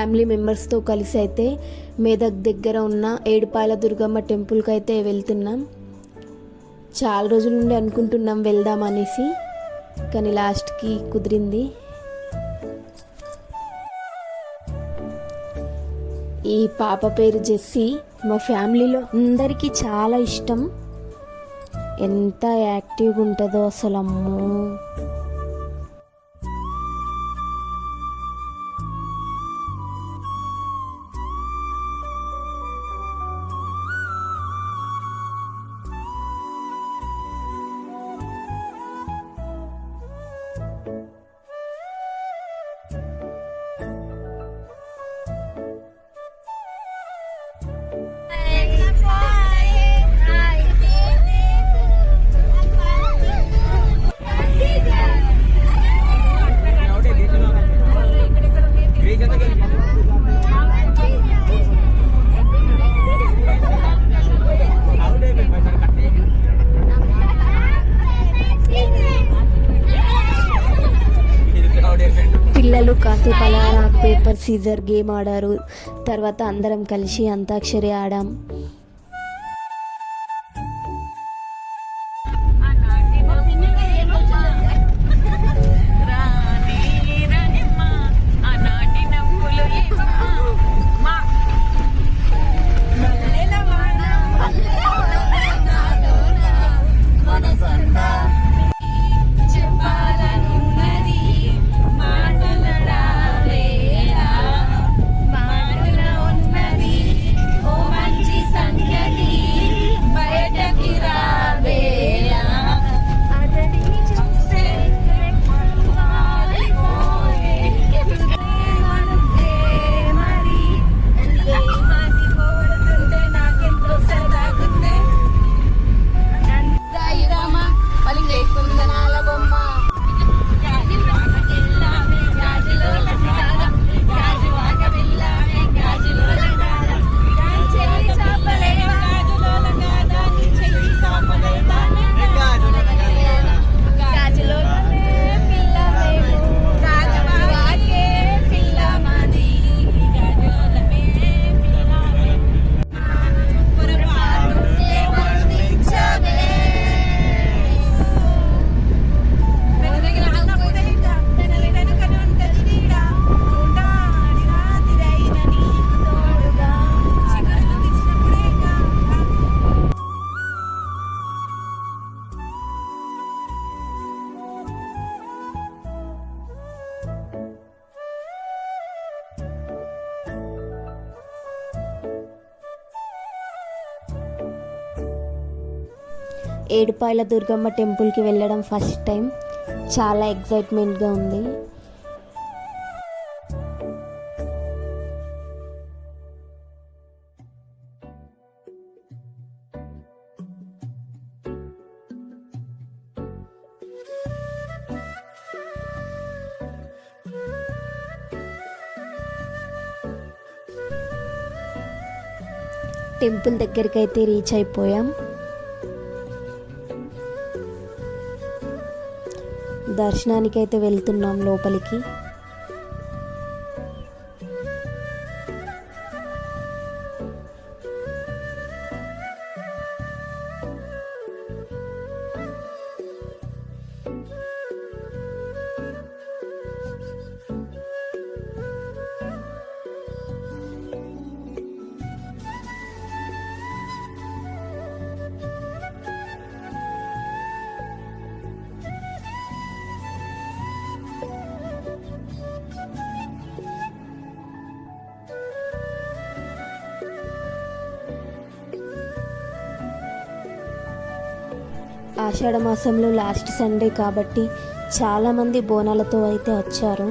Family మెంబర్స్తో కలిసి అయితే మేదక్ దగ్గర ఉన్న ఏడుపాయల దుర్గమ్మ టెంపుల్కి అయితే వెళ్తున్నాం. చాలా రోజుల నుండి అనుకుంటున్నాం వెళ్దాం అనేసి, కానీ లాస్ట్కి కుదిరింది. ఈ పాప పేరు జెస్సీ. మా ఫ్యామిలీలో అందరికీ చాలా ఇష్టం. ఎంత యాక్టివ్గా ఉంటుందో అసలు, అమ్మో. పిల్లలు కాసేపు అలా రాక్ పేపర్ సీజర్ గేమ్ ఆడారు. తర్వాత అందరం కలిసి అంతాక్షరి ఆడాం. ఏడుపాయల దుర్గమ్మ టెంపుల్కి వెళ్ళడం ఫస్ట్ టైం. చాలా ఎక్సైట్మెంట్గా ఉంది. టెంపుల్ దగ్గరికి అయితే రీచ్ అయిపోయాం. దర్శనానికి అయితే వెళ్తున్నాం లోపలికి. ఆషాఢ మాసంలో లాస్ట్ సండే కాబట్టి చాలామంది బోనాలతో అయితే వచ్చారు.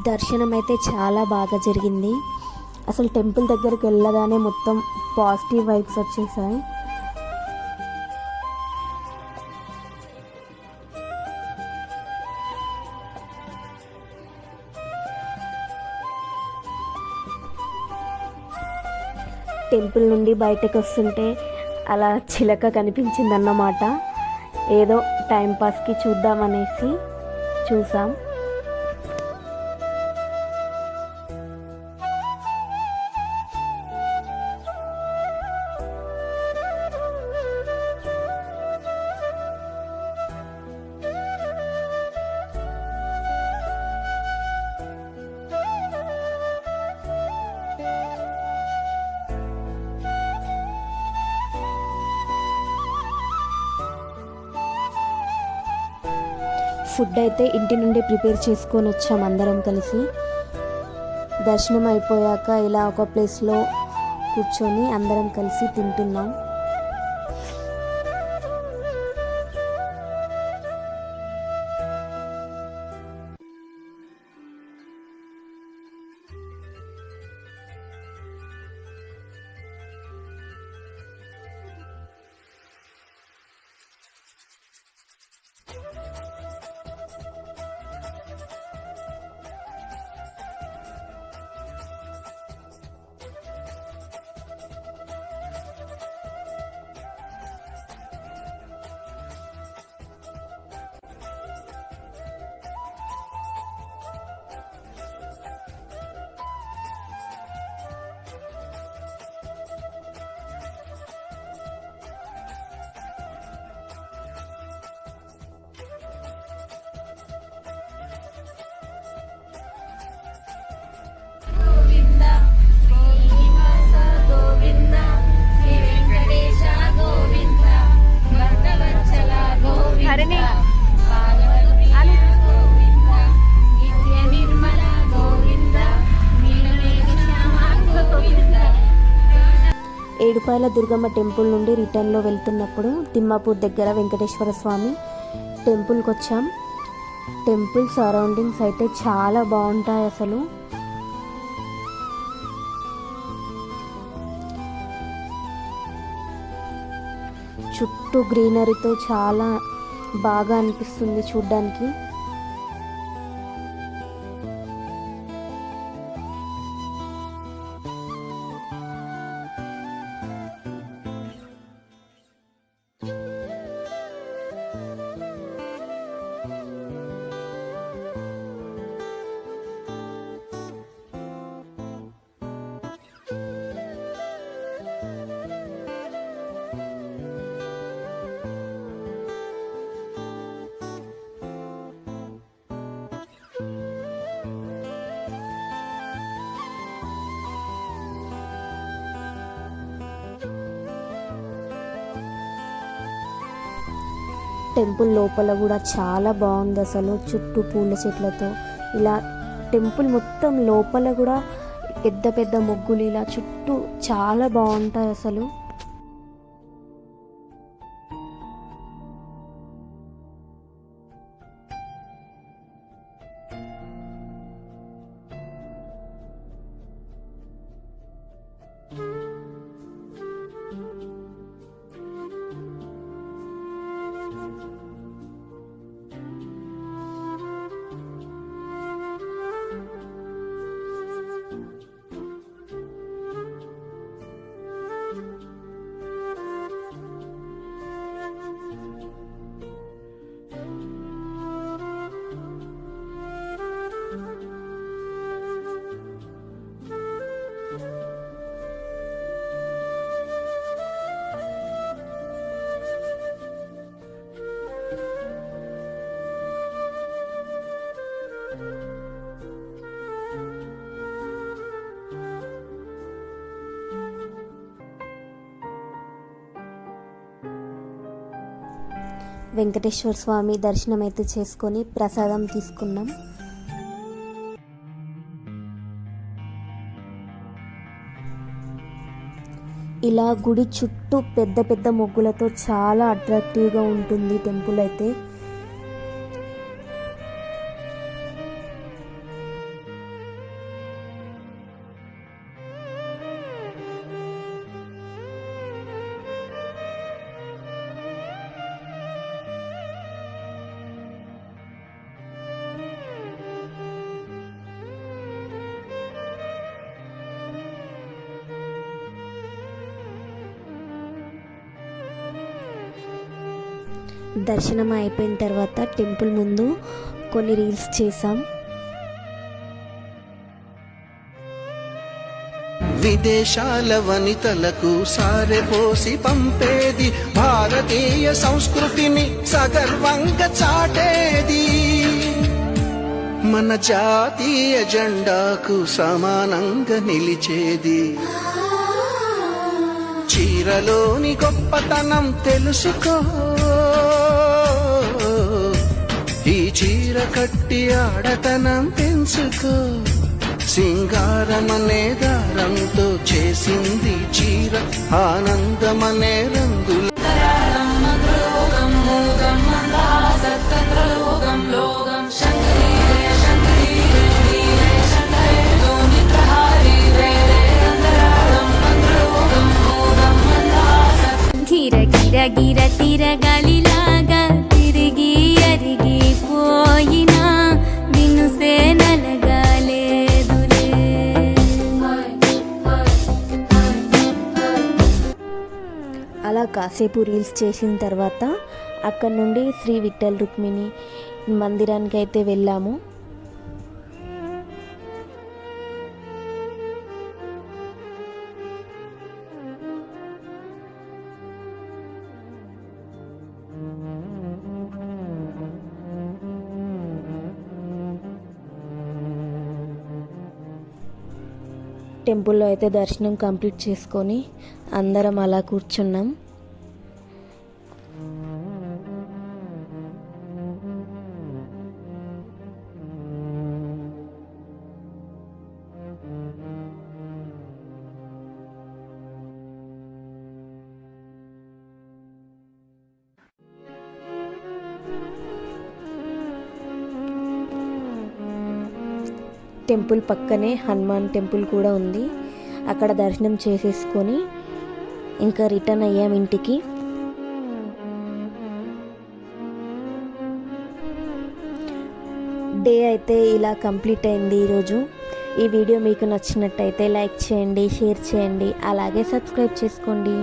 దర్శనం అయితే చాలా బాగా జరిగింది. అసలు టెంపుల్ దగ్గరికి వెళ్ళగానే మొత్తం పాజిటివ్ వైబ్స్ వచ్చేసాయి. టెంపుల్ నుండి బయటకు వస్తుంటే అలా చిలక కనిపించిందన్నమాట. ఏదో టైంపాస్కి చూద్దామనేసి చూసాం. ఫుడ్ అయితే ఇంటి నుండి ప్రిపేర్ చేసుకొని వచ్చాం అందరం కలిసి. దర్శనం అయిపోయాక ఇలా ఒక ప్లేస్లో కూర్చొని అందరం కలిసి తింటున్నాం. ఏడుపాయల దుర్గమ్మ టెంపుల్ నుండి రిటర్న్లో వెళ్తున్నప్పుడు తిమ్మాపూర్ దగ్గర వెంకటేశ్వర స్వామి టెంపుల్కి వచ్చాం. టెంపుల్ సరౌండింగ్స్ అయితే చాలా బాగుంటాయి. అసలు చుట్టూ గ్రీనరీతో చాలా బాగా అనిపిస్తుంది చూడ్డానికి. టెంపుల్ లోపల కూడా చాలా బాగుంది అసలు, చుట్టూ పూల చెట్లతో. ఇలా టెంపుల్ మొత్తం లోపల కూడా పెద్ద పెద్ద ముగ్గులు ఇలా చుట్టూ చాలా బాగుంటాయి అసలు. వెంకటేశ్వర స్వామి దర్శనం అయితే చేసుకొని ప్రసాదం తీసుకున్నాం. ఇలా గుడి చుట్టూ పెద్ద పెద్ద ముగ్గులతో చాలా అట్రాక్టివ్గా ఉంటుంది టెంపుల్ అయితే. దర్శనం అయిపోయిన తర్వాత టెంపుల్ ముందు కొన్ని రీల్స్ చేసాం. విదేశాల వనితలకు సారెపోసి పంపేది, భారతీయ సంస్కృతిని సగర్వంగా చాటేది, మన జాతీయ జెండాకు సమానంగా నిలిచేది. చీరలోని గొప్పతనం తెలుసుకో, ఈ చీర కట్టి ఆడతనం పెంచుకో. సింగారమనే దారంతో చేసింది చీర, ఆనందమనే రంగుల గిర గిర గిర తిరగాలిలాగా తిరిగి అరిగిపోయినా వినుసే నలగాలేదులే. అలా కాసేపు రీల్స్ చేసిన తర్వాత అక్కడ నుండి శ్రీ విఠల్ రుక్మిణి మందిరానికి అయితే వెళ్ళాము. టెంపుల్లో అయితే దర్శనం కంప్లీట్ చేసుకొని అందరం అలా కూర్చున్నాం. టెంపుల్ పక్కనే హనుమాన్ టెంపుల్ కూడా ఉంది. అక్కడ దర్శనం చేసేసుకొని ఇంకా రిటర్న్ అయ్యాం ఇంటికి. డే అయితే ఇలా కంప్లీట్ అయింది ఈరోజు. ఈ వీడియో మీకు నచ్చినట్టయితే లైక్ చేయండి, షేర్ చేయండి, అలాగే సబ్స్క్రైబ్ చేసుకోండి.